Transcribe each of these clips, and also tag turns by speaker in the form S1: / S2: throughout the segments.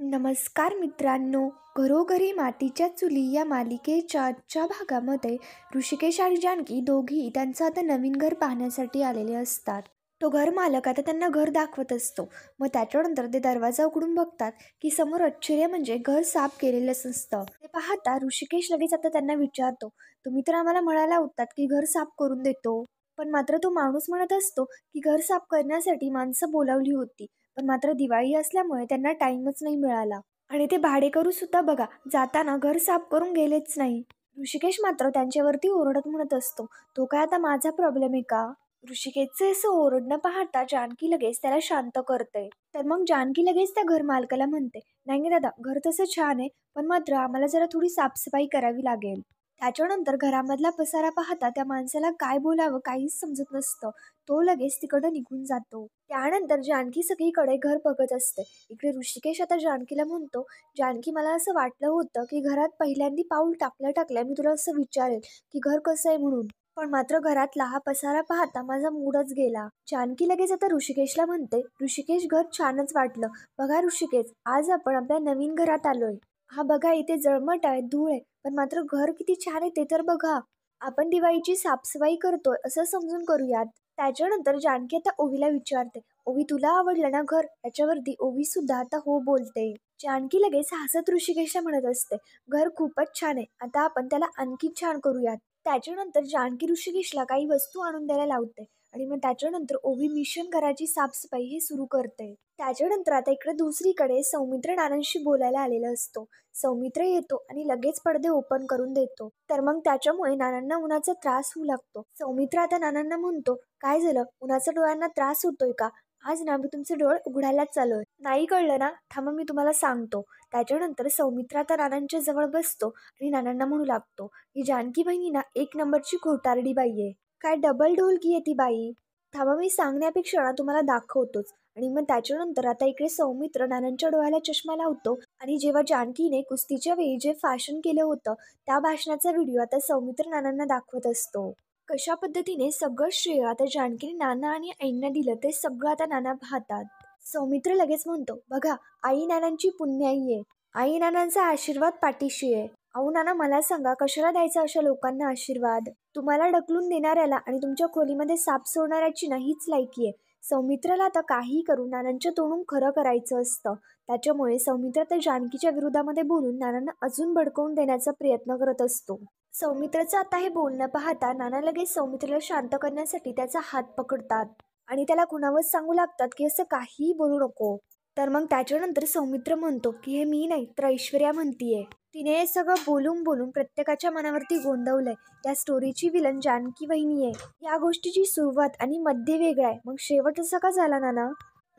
S1: नमस्कार मित्रांनो, घरोघरी मातीच्या चुली या मालिकेच्या आजच्या भागामध्ये ऋषिकेश आणि जानकी दोघी त्यांचं आता नवीन घर पाहण्यासाठी आलेले असतात. तो घर मालक आता त्यांना घर दाखवत असतो. मग त्याच्यानंतर ते दरवाजा उघडून बघतात की समोर आश्चर्य म्हणजे घर साफ केलेलंच असतं. ते पाहता ऋषिकेश लगेच आता त्यांना विचारतो, तुम्ही तर आम्हाला म्हणाला होतात की घर साफ करून देतो, पण मात्र तो माणूस म्हणत असतो की घर साफ करण्यासाठी माणसं बोलावली होती, पण मात्र दिवाळी असल्यामुळे त्यांना टाइमच नाही मिळाला. आणि ते भाडेकरू सुद्धा बघा जाताना घर साफ करून गेलेच नाही. ऋषिकेश मात्र त्यांच्यावरती ओरडत म्हणत असतो, तो काय आता माझा प्रॉब्लेम आहे का? ऋषिकेशचे असं ओरडणं पाहता जानकी लगेच त्याला शांत करते. तर मग जानकी लगेच त्या घर मालकाला म्हणते, नाही नाही दादा, घर तसं छान आहे, पण मात्र आम्हाला जरा थोडी साफसफाई करावी लागेल. त्याच्यानंतर घरामधला पसारा पाहता त्या माणसाला काय बोलावं काहीच समजत नसतं. तो लगेच तिकडं निघून जातो. त्यानंतर जानकी सगळीकडे घर बघत असते. इकडे ऋषिकेश आता जानकीला म्हणतो, जानकी, मला असं वाटलं होतं की घरात पहिल्यांदा पाऊल टाकल्या टाकल्या मी तुला असं विचारेल की घर कसं आहे म्हणून, पण मात्र घरातला हा पसारा पाहता माझा मूडच गेला. जानकी लगेच आता ऋषिकेशला म्हणते, ऋषिकेश, घर छानच वाटलं. बघा ऋषिकेश, आज आपण आपल्या नवीन घरात आलोय. हा बघा, इथे जळमट आहे, धूळ आहे, पण मात्र घर किती छान आहे ते तर बघा. आपण दिवाळीची साफसफाई करतोय असं समजून करूयात. त्याच्यानंतर जानकी आता ओवीला विचारते, ओवी, तुला आवडलं ना घर? याच्यावरती ओवी सुद्धा आता हो बोलते. जानकी लगेच हसत ऋषिकेशला म्हणत असते, घर खूपच छान आहे, आता आपण त्याला आणखी छान करूयात. त्याच्यानंतर जानकी ऋषिकेशला काही वस्तू आणून द्यायला लावते आणि मग त्याच्यानंतर ओवी मिशन घराची साफसफाई हे सुरू करते. त्याच्यानंतर आता इकडे दुसरीकडे सौमित्र नानांशी बोलायला आलेला असतो. सौमित्र येतो आणि लगेच पडदे ओपन करून देतो. तर मग त्याच्यामुळे नानांना उन्हाचा त्रास होऊ लागतो. सौमित्र आता नानांना म्हणतो, काय झालं, उन्हाचा डोळ्यांना त्रास होतोय का? आज ना मी तुमचे डोळे उघडायलाच चालूय. नाही कळलं ना, थांबा मी तुम्हाला सांगतो. त्याच्यानंतर सौमित्र आता नानांच्या जवळ बसतो आणि नानांना म्हणू लागतो, ही जानकी बहिणी ना एक नंबरची खोटारडी बाई आहे. काय डबल ढोलकी आहे ती बाई. थांबा, मी सांगण्यापेक्षा ना तुम्हाला दाखवतोच. आणि मग त्याच्यानंतर आता इकडे सौमित्र नानांच्या डोळ्याला चष्मा लावतो आणि जेव्हा जानकीने कुस्तीच्या वेळी जे भाषण केलं होतं त्या भाषणाचा व्हिडिओ आता सौमित्र नानांना दाखवत असतो. कशा पद्धतीने सगळं श्रेय आता जानकीने नाना आणि आईंना दिलं ते सगळं आता नाना पाहतात. सौमित्र लगेच म्हणतो, बघा, आई नानांची पुण्याई आहे. आई नानांचा आशीर्वाद पाठीशी आहे. अहो नाना, मला सांगा, कशाला द्यायचा अशा लोकांना आशीर्वाद? तुम्हाला ढकलून देणाऱ्याला आणि तुमच्या खोलीमध्ये साप सोडणाऱ्याची ना हीच लायकी आहे. सौमित्राला आता काही करून नानांच्या तोंडून खरं करायचं असतं. त्याच्यामुळे सौमित्र त्या जानकीच्या विरोधामध्ये बोलून नानांना अजून भडकवून देण्याचा प्रयत्न करत असतो. सौमित्राचं आता हे बोलणं पाहता नाना लगेच सौमित्राला शांत करण्यासाठी त्याचा हात पकडतात आणि त्याला कुणावरच सांगू लागतात की असं काहीही बोलू नको. तर मग त्याच्यानंतर सौमित्र म्हणतो की हे मी नाही तर ऐश्वर्या म्हणतीये. तिने हे सगळं बोलून बोलून प्रत्येकाच्या मनावरती गोंदवलंय. या स्टोरीची विलन जानकी वहिनी आहे. या गोष्टीची सुरुवात आणि मध्य वेगळा आहे, मग शेवट असा का झाला नाना?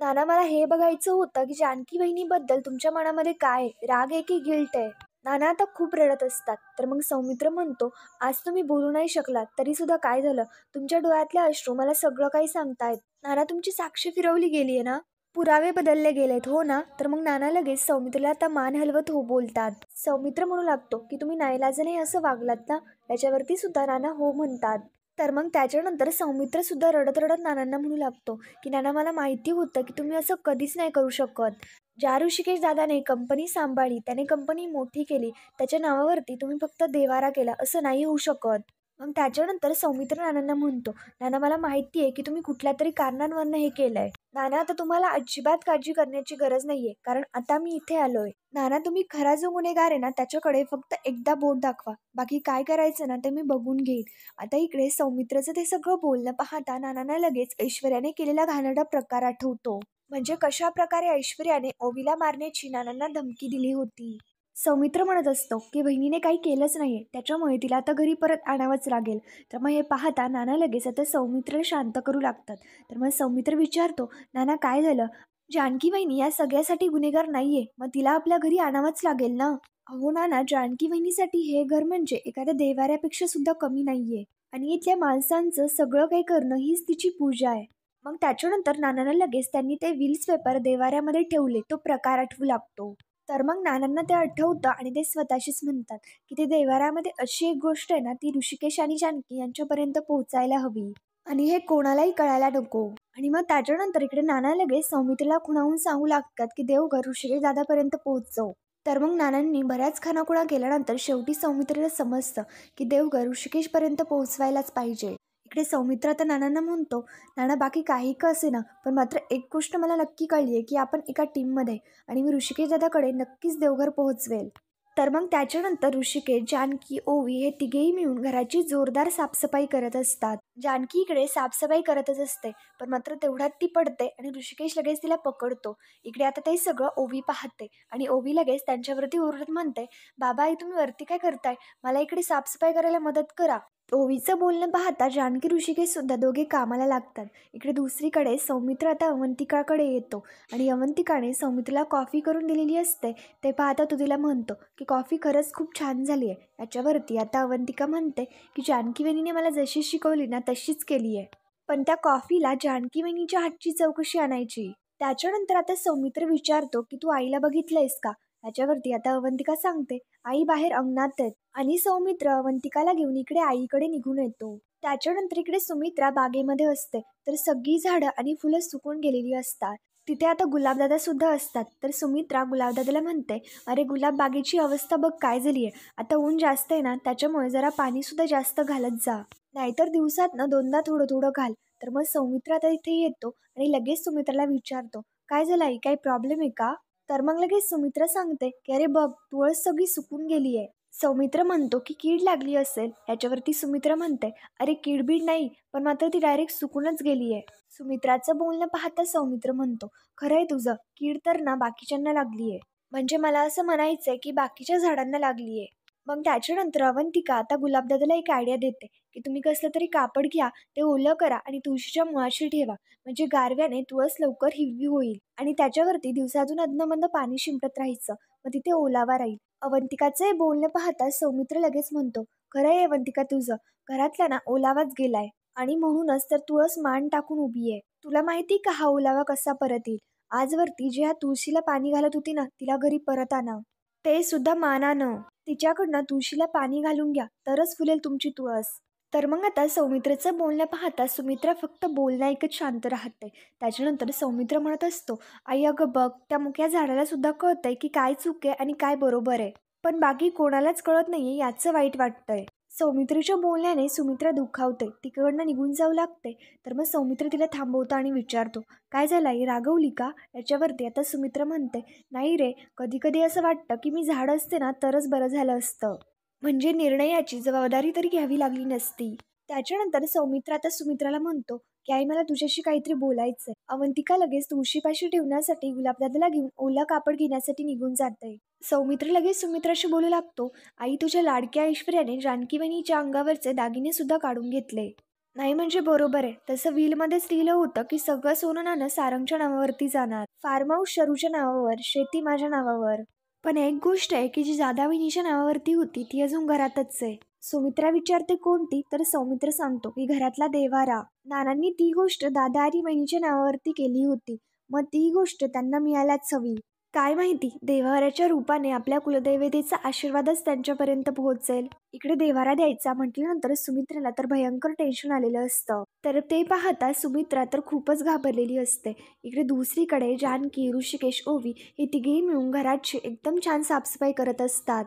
S1: नाना, मला हे बघायचं होतं की जानकी बद्दल तुमच्या मनामध्ये काय आहे? राग आहे की गिल्ट आहे? नाना आता खूप रडत असतात. तर मग सौमित्र म्हणतो, आज तुम्ही बोलू नाही शकलात तरी सुद्धा काय झालं, तुमच्या डोळ्यातले अश्रू मला सगळं काही सांगतायत. नाना, तुमची साक्ष फिरवली गेलीये ना, पुरावे बदलले गेलेत हो ना? तर मग नाना लगेच सौमित्रला आता मान हलवत हो बोलतात. सौमित्र म्हणू लागतो की तुम्ही नाईलाजाने असं वागलात ना? याच्यावरती सुद्धा नाना हो म्हणतात. तर मग त्याच्यानंतर सौमित्र सुद्धा रडत रडत नानांना म्हणू लागतो की नाना, मला माहिती होतं की तुम्ही असं कधीच नाही करू शकत. ज्या ऋषिकेश दादाने कंपनी सांभाळली, त्याने कंपनी मोठी केली, त्याच्या नावावरती तुम्ही फक्त देवारा केला, असं नाही होऊ शकत. मग त्याच्यानंतर सौमित्र नानांना म्हणतो, नाना, मला माहिती आहे की तुम्ही कुठल्या तरी कारणांवरनं हे केलंय. नाना, आता तुम्हाला अजिबात काळजी करण्याची गरज नाहीये, कारण आता मी इथे आलोय. नाना, तुम्ही खरा जो गुन्हेगार आहे ना त्याच्याकडे फक्त एकदा बोट दाखवा, बाकी काय करायचं ना ते मी बघून घेईन. आता इकडे सौमित्रचं ते सगळं बोलणं पाहता नानांना लगेच ऐश्वर्याने केलेला घाणेरडा प्रकार आठवतो. म्हणजे कशा प्रकारे ऐश्वर्याने ओवीला मारण्याची नानांना धमकी दिली होती. सौमित्र म्हणत असतो की बहिणीने काही केलंच नाहीये, त्याच्यामुळे तिला आता घरी परत आणावंच लागेल. तर मग हे पाहता नाना लगेच आता सौमित्रला शांत करू लागतात. तर मग सौमित्र विचारतो, नाना काय झालं? जानकी वहिनी या सगळ्यासाठी गुन्हेगार नाहीये, मग तिला आपल्या घरी आणावंच लागेल ना? अहो नाना, जानकी वहिनीसाठी हे घर म्हणजे एखाद्या देवाऱ्यापेक्षा सुद्धा कमी नाहीये आणि इथल्या माणसांचं सगळं काही करणं हीच तिची पूजा आहे. मग त्याच्यानंतर नानांना लगेच त्यांनी ते व्हील्स पेपर देवाऱ्यामध्ये ठेवले तो प्रकार आठवू लागतो. तर मग नानांना ते आठवतं आणि ते स्वतःशीच म्हणतात की ते देवाऱ्यामध्ये अशी एक गोष्ट आहे ना, ती ऋषिकेश आणि जानकी यांच्यापर्यंत पोहोचायला हवी. आणि हे कोणालाही कळायला नको. आणि मग त्याच्यानंतर इकडे नाना लगेच सौमित्रीला खुणावून सांगू लागतात की देवघर ऋषिकेश दादापर्यंत पोहोचव. तर मग नानांनी बऱ्याच खाणाखुणा केल्यानंतर शेवटी सौमित्रीला समजतं की देवघर ऋषिकेशपर्यंत पोहोचवायलाच पाहिजे. इकडे सौमित्र तर नानांना म्हणतो, नाना बाकी काही का असेना, पण मात्र एक गोष्ट मला नक्की कळली आहे की आपण एका टीममध्ये आणि मी ऋषिकेश दादाकडे नक्कीच देवघर पोहोचवेल. तर मग त्याच्यानंतर ऋषिकेश, जानकी, ओवी हे तिघेही मिळून घराची जोरदार साफसफाई करत असतात. जानकी इकडे साफसफाई करतच असते, पण मात्र तेवढ्यात ती पडते आणि ऋषिकेश लगेच तिला पकडतो. इकडे आता ते सगळं ओवी पाहते आणि ओवी लगेच त्यांच्यावरती ओरडत म्हणते, बाबा आई तुम्ही वरती काय करताय, मला इकडे साफसफाई करायला मदत करा. ओवीचं बोलणं पाहता जानकी ऋषिकेश सुद्धा दोघे कामाला लागतात. इकडे दुसरीकडे सौमित्र आता अवंतिकाकडे येतो आणि अवंतिकाने सौमित्रला कॉफी करून दिलेली असते. ते पाहता तो तिला म्हणतो की कॉफी खरंच खूप छान झाली आहे. याच्यावरती आता अवंतिका म्हणते की जानकी वहिनीने मला जशी शिकवली ना तशीच केली आहे, पण त्या कॉफीला जानकी वहिनीच्या हातची चव कशी आणायची. त्याच्यानंतर आता सौमित्र विचारतो की तू आईला बघितलंयस का. याच्यावरती आता अवंतिका सांगते, आई बाहेर अंगणात आहेत. आणि सौमित्र अवंतिकाला घेऊन इकडे आईकडे निघून येतो. त्याच्यानंतर इकडे सुमित्रा बागेमध्ये असते, तर सगळी झाडं आणि फुलं सुकून गेलेली असतात. तिथे आता गुलाबदादा सुद्धा असतात. तर सुमित्रा गुलाबदादाला म्हणते, अरे गुलाब बागेची अवस्था बघ काय झाली आहे, आता ऊन जास्त आहे ना, त्याच्यामुळे जरा पाणी सुद्धा जास्त घालत जा, नाहीतर दिवसात ना दोनदा थोडं थोडं घाल. तर मग सौमित्र आता इथे येतो आणि लगेच सुमित्राला विचारतो, काय झालं आई, काही प्रॉब्लेम आहे का. तर मग लगेच सुमित्रा सांगते की अरे बघ तुळस सगळी सुकून गेली आहे. सौमित्र म्हणतो की कीड लागली असेल. याच्यावरती सुमित्रा म्हणते, अरे कीडबीड नाही, पण मात्र ती डायरेक्ट सुकूनच गेली आहे. सुमित्राचं बोलणं पाहता सौमित्र म्हणतो, खरं आहे तुझं, कीड तर ना बाकीच्यांना लागली आहे, म्हणजे मला असं म्हणायचंय की बाकीच्या झाडांना लागली आहे. मग त्याच्यानंतर अवंतिका आता गुलाबदादाला एक आयडिया देते की तुम्ही कसलं तरी कापड घ्या, ते ओलं करा आणि तुळशीच्या मुळाशी ठेवा, म्हणजे गारव्याने तुळस लवकर हिरवी होईल आणि त्याच्यावरती दिवसातून अधनमधन पाणी शिंपडत राहायचं, मग तिथे ओलावा राहील. अवंतिकाचे बोलणं पाहता सौमित्र लगेच म्हणतो, खरं आहे अवंतिका तुझं, घरातला ना ओलावाच गेलाय आणि म्हणूनच तर तुळस मान टाकून उभी आहे. तुला माहिती का हा ओलावा कसा परत येईल. आजवरती जे ह्या तुळशीला पाणी घालत होती ना तिला घरी परत आणा, ते सुद्धा मानानं. तिच्याकडनं तुळशीला पाणी घालून घ्या, तरच फुलेल तुमची तुळस. तर मग आता सौमित्रचं बोलणं पाहता सुमित्रा फक्त बोलणं ऐकत शांत राहते. त्याच्यानंतर सौमित्र म्हणत असतो, आई अगं बघ त्या मुक्या झाडाला सुद्धा कळतंय की काय चूक आहे आणि काय बरोबर आहे, पण बाकी कोणालाच कळत नाहीये याचं वाईट वाटतंय. सौमित्रीच्या बोलण्याने सुमित्रा दुखावते, तिकडनं निघून जाऊ लागते. तर मग सौमित्र तिला थांबवतो आणि विचारतो, काय झालं आई, रागवली का. याच्यावरती आता सुमित्र म्हणते, नाही रे, कधी कधी असं वाटतं की मी झाड असते ना तरच बरं झालं असतं, म्हणजे निर्णयाची जबाबदारी तरी घ्यावी लागली नसती. त्याच्यानंतर सौमित्र आता सुमित्राला म्हणतो की आई मला तुझ्याशी काहीतरी बोलायचंय. अवंतिका लगेच तुळशीपाशी ठेवण्यासाठी गुलाबदादाला घेऊन ओला कापड घेण्यासाठी निघून जाते. सौमित्र लगेच सुमित्राशी बोलू लागतो, आई तुझ्या लाडक्या ऐश्वर्याने जानकी वहिनीच्या अंगावरचे दागिने सुद्धा काढून घेतले. नाही म्हणजे बरोबर आहे, तसं व्हीलमध्येच लिहिलं होतं की सगळं सोनं नाणं सारंगच्या नावावरती जाणार, फार्म हाऊस शरूच्या नावावर, शेती माझ्या नावावर. पण एक गोष्ट आहे की जी जादा वहिनीच्या नावावरती होती ती अजून घरातच आहे. सुमित्रा विचारते कोणती, तर सौमित्र सांगतो की घरातला देवारा. नानांनी ती गोष्ट दादा आणि वहिनीच्या नावावरती केली होती, मग ती गोष्ट त्यांना मिळायलाच हवी. काय माहिती देवाऱ्याच्या रूपाने आपल्या कुलदैवतेचा आशीर्वादच त्यांच्यापर्यंत पोहोचेल. इकडे देवारा द्यायचा म्हटल्यानंतर सुमित्राला तर भयंकर टेन्शन आलेलं असतं. तर ते पाहता सुमित्रा तर खूपच घाबरलेली असते. इकडे दुसरीकडे जानकी, ऋषिकेश, ओवी हे तिघेही मिळून घराची एकदम छान साफसफाई करत असतात.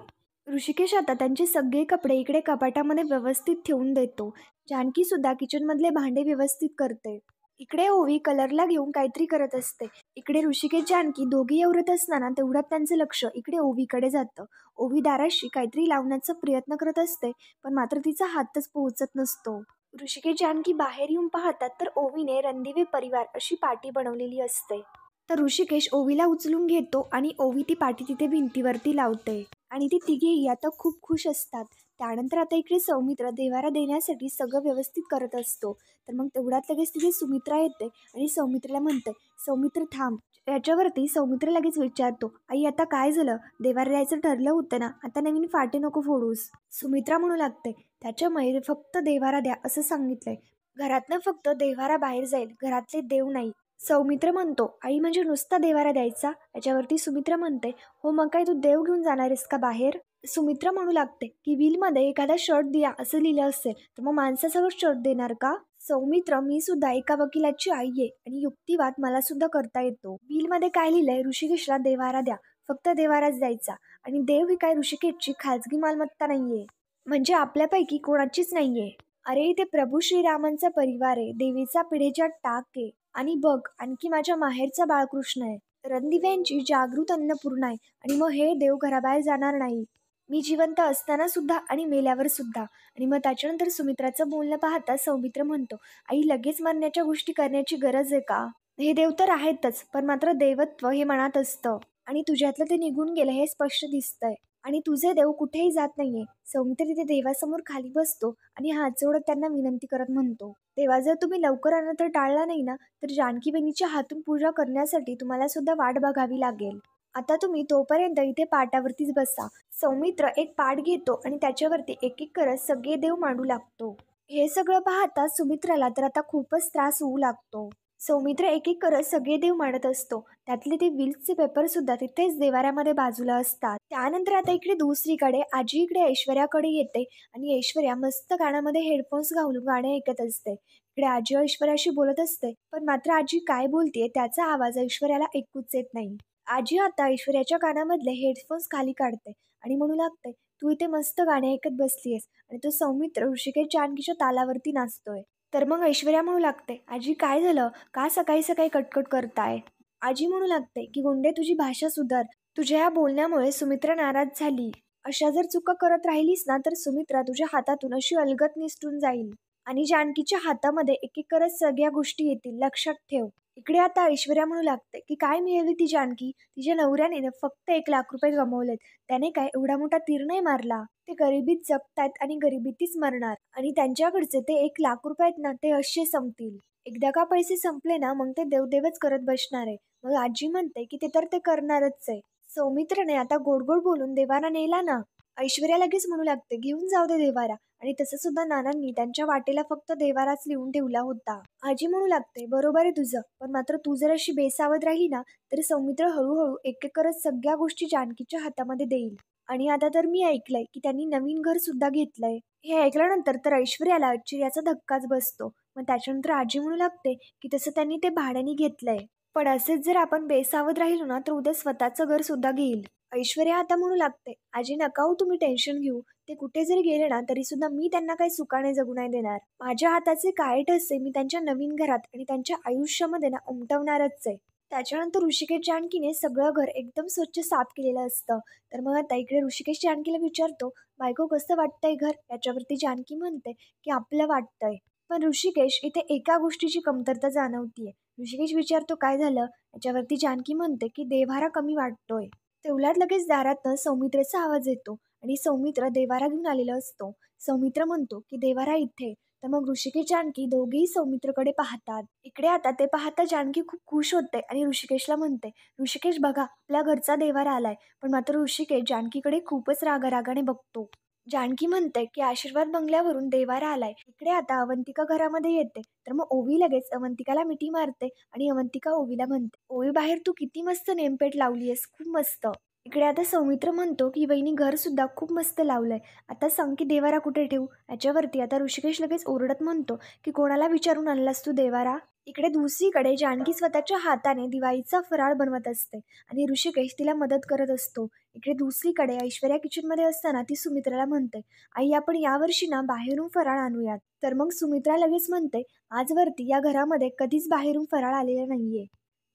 S1: ऋषिकेश आता त्यांचे सगळे कपडे इकडे कपाटामध्ये व्यवस्थित ठेवून देतो. जानकी सुद्धा किचनमधले भांडे व्यवस्थित करते. इकडे ओवी कलरला घेऊन काहीतरी करत असते. इकडे ऋषिकेश जानकी दोघी आवरत असताना तेवढ्यात त्यांचं लक्ष इकडे ओवीकडे जातं. ओवी दाराशी काहीतरी लावण्याचा प्रयत्न करत असते, पण मात्र तिचा हातच पोहोचत नसतो. ऋषिकेश जानकी बाहेर येऊन पाहतात तर ओवीने रणदिवे परिवार अशी पाटी बनवलेली असते. तर ऋषिकेश ओवीला उचलून घेतो आणि ओवी ती पाटी तिथे भिंतीवरती लावते आणि ती तिघेही आता खूप खुश असतात. त्यानंतर आता इकडे सौमित्र देवारा देण्यासाठी सगळं व्यवस्थित करत असतो. तर मग तेवढ्यात लगेच तिथे सुमित्रा येते आणि सौमित्रला म्हणते, सौमित्र थांब. याच्यावरती सौमित्र लगेच विचारतो, आई आता काय झालं, देवारा द्यायचं ठरलं होतं ना, आता नवीन फाटे नको फोडूस. सुमित्रा म्हणू लागते, त्याच्यामुळे फक्त देवारा द्या असं सांगितलंय, घरातनं फक्त देवारा बाहेर जाईल, घरातले देव नाही. सौमित्र म्हणतो, आई म्हणजे नुसता देवारा द्यायचा? याच्यावरती सुमित्रा म्हणते, हो मग काय तू देव घेऊन जाणार आहेस का बाहेर? सुमित्रा म्हणू लागते की बिलमध्ये एखादा शर्ट द्या असं लिहिलं असेल तर मग माणसासकट शर्ट देणार का? सौमित्र, मी सुद्धा एका वकिलाची आई आहे आणि युक्तिवाद मला सुद्धा करता येतो. बिलमध्ये काय लिहिलंय? ऋषिकेशला देवारा द्या, फक्त देवाराच द्यायचा. आणि देव ही काय ऋषिकेशची खाजगी मालमत्ता नाहीये, म्हणजे आपल्यापैकी कोणाचीच नाहीये. अरे इथे प्रभू श्रीरामांचा परिवार आहे, देवीचा पिढेच्या टाक आहे. आणि बघ, आणखी माझ्या माहेरचा बाळकृष्ण आहे, रणदिव्यांची जागृत अन्नपूर्णा आहे. आणि मग हे देव घराबाहेर जाणार नाही, मी जिवंत असताना सुद्धा आणि मेल्यावर सुद्धा. आणि मग त्याच्यानंतर सुमित्राचं बोलणं पाहता सौमित्र म्हणतो, आई लगेच मरण्याच्या गोष्टी करण्याची गरज आहे का? हे देव तर आहेतच, पण मात्र देवत्व हे मनात असतं आणि तुझ्यातलं ते निघून गेलं हे स्पष्ट दिसतंय. आणि तुझे देव कुठेही जात नाहीये. सौमित्र तिथे देवासमोर खाली बसतो आणि हात जोडत त्यांना विनंती करत म्हणतो, तेव्हा जर तुम्ही लवकर आनंतर टाळला नाही ना, तर जानकी बहिणीच्या हातून पूजा करण्यासाठी तुम्हाला सुद्धा वाट बघावी लागेल. आता तुम्ही तोपर्यंत इथे पाटावरतीच बसा. सौमित्र एक पाट घेतो आणि त्याच्यावरती एक एक करत सगळे देव मांडू लागतो. हे सगळं पाहता सुमित्राला तर आता खूपच त्रास होऊ लागतो. सौमित्र एक एक करत सगळे देव मांडत असतो. त्यातले ते विल्सचे पेपर सुद्धा तिथेच देवाऱ्यामध्ये बाजूला असतात. त्यानंतर आता इकडे दुसरीकडे आजी इकडे ऐश्वर्याकडे येते आणि ऐश्वर्या मस्त कानामध्ये हेडफोन्स घालून गाणे ऐकत असते. इकडे आजी ऐश्वर्याशी बोलत असते, पण मात्र आजी काय बोलतेय त्याचा आवाज ऐश्वर्याला ऐकूच येत नाही. आजी आता ऐश्वर्याच्या कानामधले हेडफोन्स खाली काढते आणि म्हणू लागते, तू इथे मस्त गाणे ऐकत बसलीयस आणि तो सौमित्र ऋषिकेश जानकीच्या तालावरती नाचतोय. तर मग ऐश्वर्या म्हणू लागते, आजी काय झालं, का सकाळी सकाळी कटकट करताय? आजी म्हणू लागते की गुंडे तुझी भाषा सुधार, तुझ्या या बोलण्यामुळे सुमित्रा नाराज झाली. अशा जर चुका करत राहिलीस ना तर सुमित्रा तुझ्या हातातून अशी अलगत निसटून जाईल आणि जानकीच्या हातामध्ये एक एक करत सगळ्या गोष्टी येतील, लक्षात ठेव. इकडे आता ऐश्वर्या म्हणू लागते की काय मिळवली ती जानकी? तिच्या नवऱ्याने ना फक्त 1 लाख रुपये गमावलेत. त्याने काय एवढा मोठा तीर नाही मारला. ते गरिबीत जगतायत आणि गरिबीतीच मरणार आणि त्यांच्याकडचे ते 1 लाख रुपये आहेत ना ते असे संपतील. एकदा का पैसे संपले ना मग ते देवदेवच करत बसणार आहे. मग आजी म्हणते की ते तर ते करणारच आहे. सौमित्रने आता गोड गोड बोलून देवारा नेला ना. ऐश्वर्या लगेच म्हणू लागते, घेऊन जाऊ दे देवारा. आणि तसं सुद्धा नानांनी त्यांच्या वाटेला फक्त देवाराच लिहून ठेवला होता. आजी म्हणू लागते, बरोबर आहे तुझं, पण मात्र तू जर अशी बेसावध राहिली ना तर सौमित्र हळूहळू एक एक करत सगळ्या गोष्टी जानकीच्या हातामध्ये देईल. आणि आता तर मी ऐकलंय की त्यांनी नवीन घर सुद्धा घेतलंय. हे ऐकल्यानंतर तर ऐश्वर्याला आश्चर्याचा धक्काच बसतो. मग त्याच्यानंतर आजी म्हणू लागते की तसं त्यांनी ते भाड्याने घेतलंय, पण असेच जर आपण बेसावध राहिलो ना तर उद्या स्वतःचं घर सुद्धा घेईल. ऐश्वर्या आता म्हणू लागते, आजी नका हो तुम्ही टेन्शन घेऊ, ते कुठे जरी गेले ना तरी सुद्धा मी त्यांना काही सुखाने जगू नाही देणार. माझ्या हाताचे काय ठसे मी त्यांच्या नवीन घरात आणि त्यांच्या आयुष्यामध्ये ना उमटवणारच आहे. त्याच्यानंतर ऋषिकेश जानकीने सगळं घर एकदम स्वच्छ साफ केलेलं असतं. तर मग आता इकडे ऋषिकेश जानकीला विचारतो, बायको कसं वाटतंय घर? याच्यावरती जानकी म्हणते की आपलं वाटतंय. पण ऋषिकेश इथे एका गोष्टीची कमतरता जाणवतीये. ऋषिकेश विचारतो काय झालं? याच्यावरती जानकी म्हणते की देव्हारा कमी वाटतोय. तेवढ्यात लगेच दारातनं सौमित्रेचा आवाज येतो आणि सौमित्र देवारा घेऊन आलेला असतो. सौमित्र म्हणतो की देवारा इथे. तर मग ऋषिकेश जानकी दोघेही सौमित्रकडे पाहतात. इकडे आता ते पाहता जानकी खूप खुश होते आणि ऋषिकेशला म्हणते, ऋषिकेश बघा आपल्या घरचा देवारा आलाय. पण मात्र ऋषिकेश जानकीकडे खूपच रागारागाने बघतो. जानकी म्हणते की आशीर्वाद बंगल्यावरून देवारा आलाय. इकडे आता अवंतिका घरामध्ये येते. तर मग ओवी लगेच अवंतिकाला मिठी मारते आणि अवंतिका ओवीला म्हणते, ओवी बाहेर तू किती मस्त नेमपेट लावलीयस, खूप मस्त. इकडे आता सौमित्र म्हणतो की वहिनी घर सुद्धा खूप मस्त लावलंय, आता सांग की देवारा कुठे ठेवू? याच्यावरती आता ऋषिकेश लगेच ओरडत म्हणतो की कोणाला विचारून आणलास तू देवारा? इकडे दुसरीकडे जानकी स्वतःच्या हाताने दिवाळीचा फराळ बनवत असते आणि ऋषिकेश तिला मदत करत असतो. इकडे दुसरीकडे ऐश्वर्या किचनमध्ये असताना ती सुमित्राला म्हणते, आई आपण यावर्षी ना बाहेरून फराळ आणूयात. तर मग सुमित्रा लगेच म्हणते, आजवरती या घरामध्ये कधीच बाहेरून फराळ आलेला नाहीये.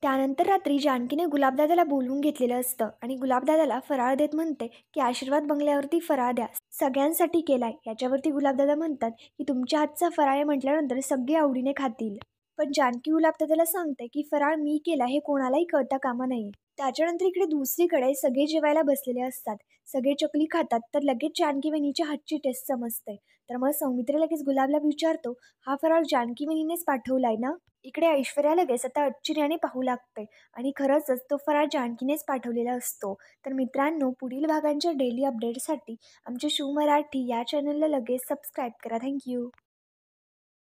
S1: त्यानंतर रात्री जानकीने गुलाबदादाला बोलवून घेतलेलं असतं आणि गुलाबदादाला फराळ देत म्हणते की आशीर्वाद बंगल्यावरती फराळ द्या, सगळ्यांसाठी केलाय. याच्यावरती गुलाबदादा म्हणतात की तुमच्या हातचा फराळ आहे म्हटल्यानंतर सगळे आवडीने खातील. पण जानकी गुलाबदादाला सांगते की फराळ मी केला हे कोणालाही कळता कामा नये. त्याच्यानंतर इकडे दुसरीकडे सगळे जेवायला बसलेले असतात. सगळे चकली खातात तर लगेच जानकी वहिनीच्या हातची टेस्ट समजते. तर मग सौमित्र लगेच गुलाबला विचारतो, हा फराळ जानकी वहिनीनेच पाठवलाय ना? इकडे ऐश्वर्या लगेच आता आश्चर्याने पाहू लागते आणि खरंच तो फराळ जानकीनेच पाठवलेला असतो. तर मित्रांनो, पुढील भागांच्या डेली अपडेटसाठी आमचे शिव मराठी या चॅनलला लगेच सबस्क्राईब करा. थँक्यू.